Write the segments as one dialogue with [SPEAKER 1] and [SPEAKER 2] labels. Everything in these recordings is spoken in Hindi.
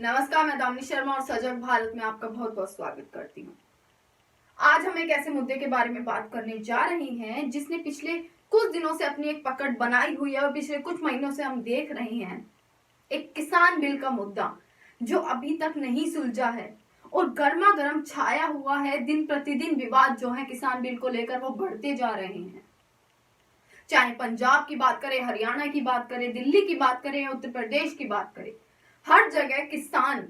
[SPEAKER 1] नमस्कार, मैं दामिनी शर्मा और सजग भारत में आपका बहुत बहुत स्वागत करती हूँ। आज हम एक ऐसे मुद्दे के बारे में बात करने जा रहे हैं जिसने पिछले कुछ दिनों से अपनी एक पकड़ बनाई हुई है और पिछले कुछ महीनों से हम देख रहे हैं एक किसान बिल का मुद्दा जो अभी तक नहीं सुलझा है और गर्मा गर्म छाया हुआ है। दिन प्रतिदिन विवाद जो है किसान बिल को लेकर वो बढ़ते जा रहे हैं। चाहे पंजाब की बात करें, हरियाणा की बात करें, दिल्ली की बात करें, उत्तर प्रदेश की बात करें, हर जगह किसान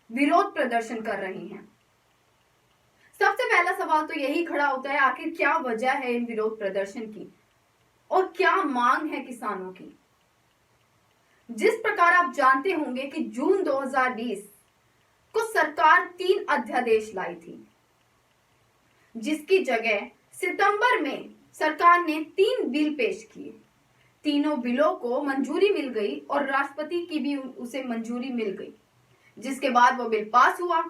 [SPEAKER 1] विरोध प्रदर्शन कर रहे हैं। सबसे पहला सवाल तो यही खड़ा होता है, आखिर क्या वजह है इन विरोध प्रदर्शन की और क्या मांग है किसानों की। जिस प्रकार आप जानते होंगे कि जून 2020 को सरकार 3 अध्यादेश लाई थी, जिसकी जगह सितंबर में सरकार ने 3 बिल पेश किए। तीनों बिलों को मंजूरी मिल गई और राष्ट्रपति की भी उसे मंजूरी मिल गई, जिसके बाद वो बिल पास हुआ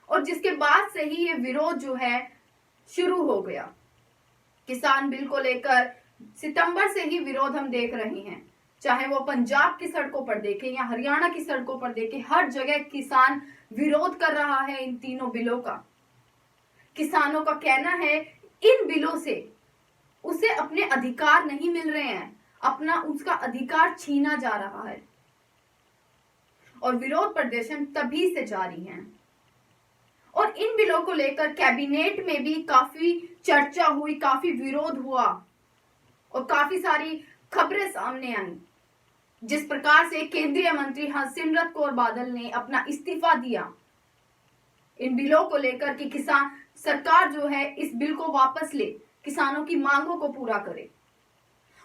[SPEAKER 1] और जिसके बाद से ही ये विरोध जो है शुरू हो गया। किसान बिल को लेकर सितंबर से ही विरोध हम देख रहे हैं, चाहे वो पंजाब की सड़कों पर देखें या हरियाणा की सड़कों पर देखें, हर जगह किसान विरोध कर रहा है इन तीनों बिलों का। किसानों का कहना है इन बिलों से उसे अपने अधिकार नहीं मिल रहे हैं, अपना उसका अधिकार छीना जा रहा है और विरोध प्रदर्शन तभी से जारी है। और इन बिलों को लेकर कैबिनेट में भी काफी चर्चा हुई, काफी विरोध हुआ और काफी सारी खबरें सामने आई। जिस प्रकार से केंद्रीय मंत्री हरसिमरत कौर बादल ने अपना इस्तीफा दिया इन बिलों को लेकर कि किसान सरकार जो है इस बिल को वापस ले, किसानों की मांगों को पूरा करे।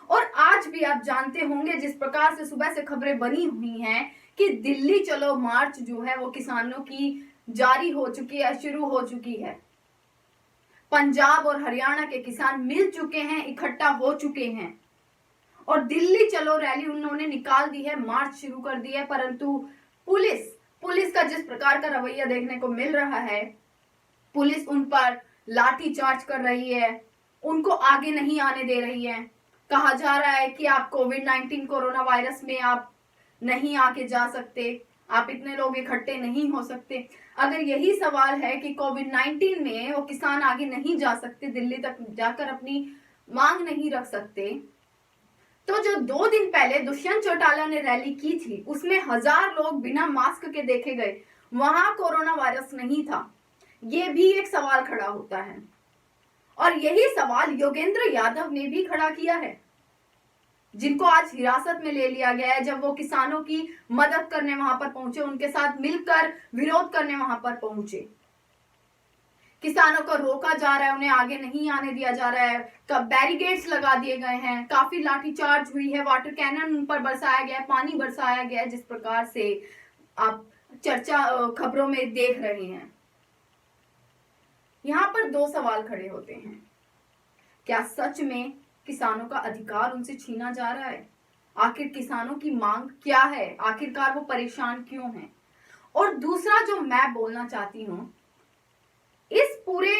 [SPEAKER 1] और आज भी आप जानते होंगे जिस प्रकार से सुबह से खबरें बनी हुई हैं कि दिल्ली चलो मार्च जो है वो किसानों की जारी हो चुकी है, शुरू हो चुकी है। पंजाब और हरियाणा के किसान मिल चुके हैं, इकट्ठा हो चुके हैं और दिल्ली चलो रैली उन्होंने निकाल दी है, मार्च शुरू कर दी है। परंतु पुलिस का जिस प्रकार का रवैया देखने को मिल रहा है, पुलिस उन पर लाठी चार्ज कर रही है, उनको आगे नहीं आने दे रही है। कहा जा रहा है कि आप कोविड-19 कोरोना वायरस में आप नहीं आके जा सकते, आप इतने लोग इकट्ठे नहीं हो सकते। अगर यही सवाल है कि कोविड-19 में वो किसान आगे नहीं जा सकते, दिल्ली तक जाकर अपनी मांग नहीं रख सकते, तो जो 2 दिन पहले दुष्यंत चौटाला ने रैली की थी उसमें 1000 लोग बिना मास्क के देखे गए, वहां कोरोना वायरस नहीं था। ये भी एक सवाल खड़ा होता है और यही सवाल योगेंद्र यादव ने भी खड़ा किया है, जिनको आज हिरासत में ले लिया गया है। जब वो किसानों की मदद करने वहां पर पहुंचे, उनके साथ मिलकर विरोध करने वहां पर पहुंचे, किसानों को रोका जा रहा है, उन्हें आगे नहीं आने दिया जा रहा है, बैरिकेड्स लगा दिए गए हैं, काफी लाठीचार्ज हुई है, वाटर कैनन उन पर बरसाया गया है, पानी बरसाया गया है, जिस प्रकार से आप खबरों में देख रहे हैं। यहाँ पर 2 सवाल खड़े होते हैं, क्या सच में किसानों का अधिकार उनसे छीना जा रहा है? आखिर किसानों की मांग क्या है? आखिरकार वो परेशान क्यों हैं? और दूसरा जो मैं बोलना चाहती हूं, इस पूरे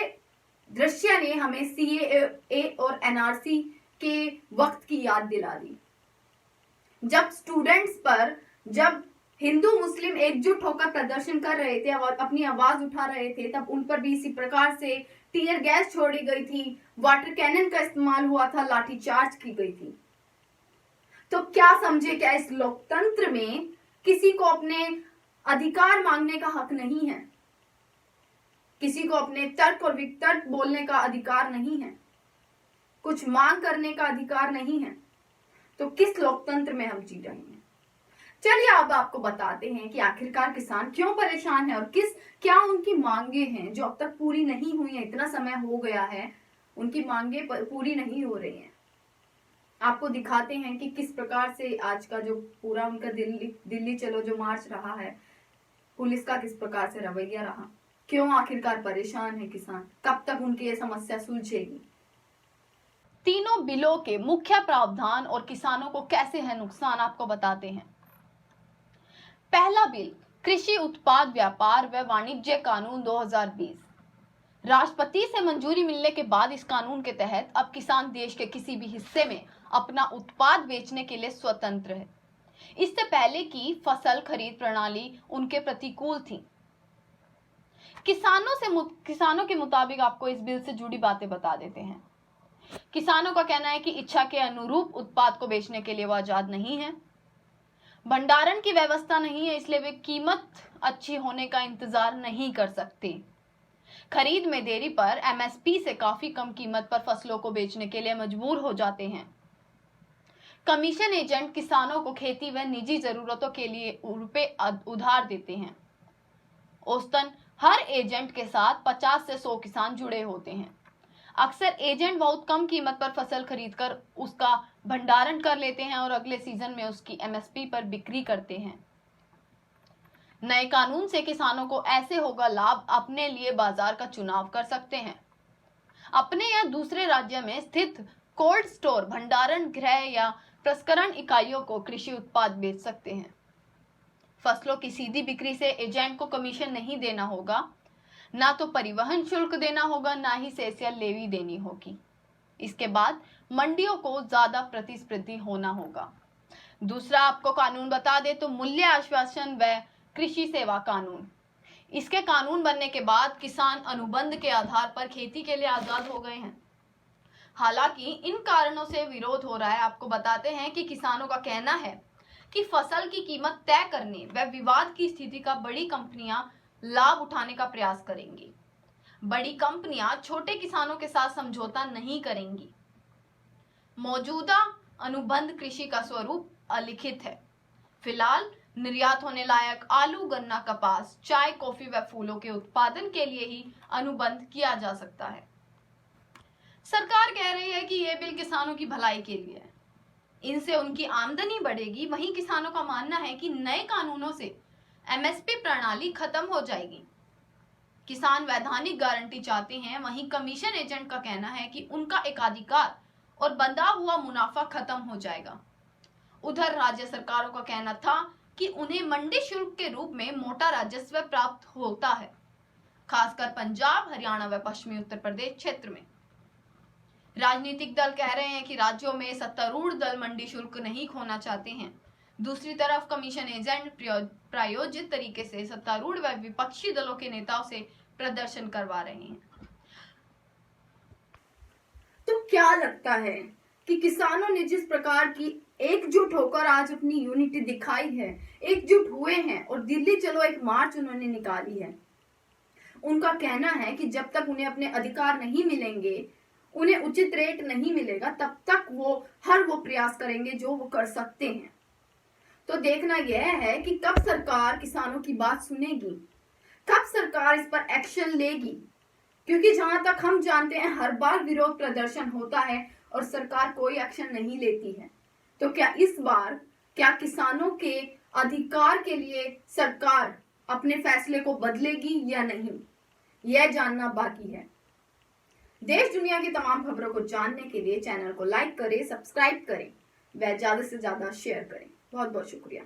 [SPEAKER 1] दृश्य ने हमें सीएए और एनआरसी के वक्त की याद दिला दी, जब स्टूडेंट्स पर, जब हिंदू मुस्लिम एकजुट होकर प्रदर्शन कर रहे थे और अपनी आवाज उठा रहे थे, तब उन पर भी इसी प्रकार से टीयर गैस छोड़ी गई थी, वाटर कैनन का इस्तेमाल हुआ था, लाठीचार्ज की गई थी। तो क्या समझे, क्या इस लोकतंत्र में किसी को अपने अधिकार मांगने का हक नहीं है? किसी को अपने तर्क और वितर्क बोलने का अधिकार नहीं है? कुछ मांग करने का अधिकार नहीं है? तो किस लोकतंत्र में हम जी रहे हैं? चलिए अब आपको बताते हैं कि आखिरकार किसान क्यों परेशान है और क्या उनकी मांगे हैं जो अब तक पूरी नहीं हुई है। इतना समय हो गया है, उनकी मांगे पूरी नहीं हो रही हैं। आपको दिखाते हैं कि किस प्रकार से आज का जो पूरा उनका दिल्ली चलो जो मार्च रहा है, पुलिस का किस प्रकार से रवैया रहा, क्यों आखिरकार परेशान है किसान, कब तक उनकी ये समस्या सुलझेगी।
[SPEAKER 2] तीनों बिलों के मुख्य प्रावधान और किसानों को कैसे है नुकसान, आपको बताते हैं। पहला बिल कृषि उत्पाद व्यापार व वाणिज्य कानून 2020। राष्ट्रपति से मंजूरी मिलने के बाद इस कानून के तहत अब किसान देश के किसी भी हिस्से में अपना उत्पाद बेचने के लिए स्वतंत्र है। इससे पहले की फसल खरीद प्रणाली उनके प्रतिकूल थी। किसानों के मुताबिक आपको इस बिल से जुड़ी बातें बता देते हैं। किसानों का कहना है कि इच्छा के अनुरूप उत्पाद को बेचने के लिए वो आजाद नहीं है, भंडारण की व्यवस्था नहीं है, इसलिए वे कीमत अच्छी होने का इंतजार नहीं कर सकते। खरीद में देरी पर एमएसपी से काफी कम कीमत पर फसलों को बेचने के लिए मजबूर हो जाते हैं। कमीशन एजेंट किसानों को खेती व निजी जरूरतों के लिए रुपए उधार देते हैं। औसतन हर एजेंट के साथ 50 से 100 किसान जुड़े होते हैं। अक्सर एजेंट बहुत कम कीमत पर फसल खरीदकर उसका भंडारण कर लेते हैं और अगले सीजन में उसकी एमएसपी पर बिक्री करते हैं। नए कानून से किसानों को ऐसे होगा लाभ, अपने लिए बाजार का चुनाव कर सकते हैं। अपने या दूसरे राज्य में स्थित कोल्ड स्टोर, भंडारण गृह या प्रसंस्करण इकाइयों को कृषि उत्पाद बेच सकते हैं। फसलों की सीधी बिक्री से एजेंट को कमीशन नहीं देना होगा, ना तो परिवहन शुल्क देना होगा, ना ही सेस या लेवी देनी होगी। इसके बाद मंडियों को ज्यादा प्रतिस्पर्धी होना होगा। दूसरा आपको कानून बता दे तो मूल्य आश्वासन व कृषि सेवा कानून। इसके कानून बनने के बाद किसान अनुबंध के आधार पर खेती के लिए आजाद हो गए हैं। हालांकि इन कारणों से विरोध हो रहा है। आपको बताते हैं कि किसानों का कहना है कि फसल की कीमत तय करने व विवाद की स्थिति का बड़ी कंपनियां लाभ उठाने का प्रयास करेंगी। बड़ी कंपनियां छोटे किसानों के साथ समझौता नहीं करेंगी। मौजूदा अनुबंध कृषि का स्वरूप अलिखित है। फिलहाल निर्यात होने लायक आलू, गन्ना, कपास, चाय, कॉफी व फूलों के उत्पादन के लिए ही अनुबंध किया जा सकता है। सरकार कह रही है कि यह बिल किसानों की भलाई के लिए है, इनसे उनकी आमदनी बढ़ेगी। वहीं किसानों का मानना है कि नए कानूनों से एमएसपी प्रणाली खत्म हो जाएगी। किसान वैधानिक गारंटी चाहते हैं, वहीं कमीशन एजेंट का कहना है कि उनका एकाधिकार और बंधा हुआ मुनाफा खत्म हो जाएगा। उधर राज्य सरकारों का कहना था कि उन्हें मंडी शुल्क के रूप में मोटा राजस्व प्राप्त होता है, खासकर पंजाब, हरियाणा व पश्चिमी उत्तर प्रदेश क्षेत्र में। राजनीतिक दल कह रहे हैं कि राज्यों में सत्तारूढ़ दल मंडी शुल्क नहीं खोना चाहते हैं। दूसरी तरफ कमीशन एजेंट प्रायोजित तरीके से सत्तारूढ़ व विपक्षी दलों के नेताओं से प्रदर्शन करवा रहे हैं।
[SPEAKER 1] तो क्या लगता है कि किसानों ने जिस प्रकार की एकजुट होकर आज अपनी यूनिटी दिखाई है, एकजुट हुए हैं और दिल्ली चलो एक मार्च उन्होंने निकाली है, उनका कहना है कि जब तक उन्हें अपने अधिकार नहीं मिलेंगे, उन्हें उचित रेट नहीं मिलेगा, तब तक वो हर वो प्रयास करेंगे जो वो कर सकते हैं। तो देखना यह है कि कब सरकार किसानों की बात सुनेगी, कब सरकार इस पर एक्शन लेगी, क्योंकि जहां तक हम जानते हैं हर बार विरोध प्रदर्शन होता है और सरकार कोई एक्शन नहीं लेती है। तो क्या इस बार किसानों के अधिकार के लिए सरकार अपने फैसले को बदलेगी या नहीं, यह जानना बाकी है। देश दुनिया की तमाम खबरों को जानने के लिए चैनल को लाइक करें, सब्सक्राइब करें व ज्यादा से ज्यादा शेयर करें। बहुत बहुत शुक्रिया।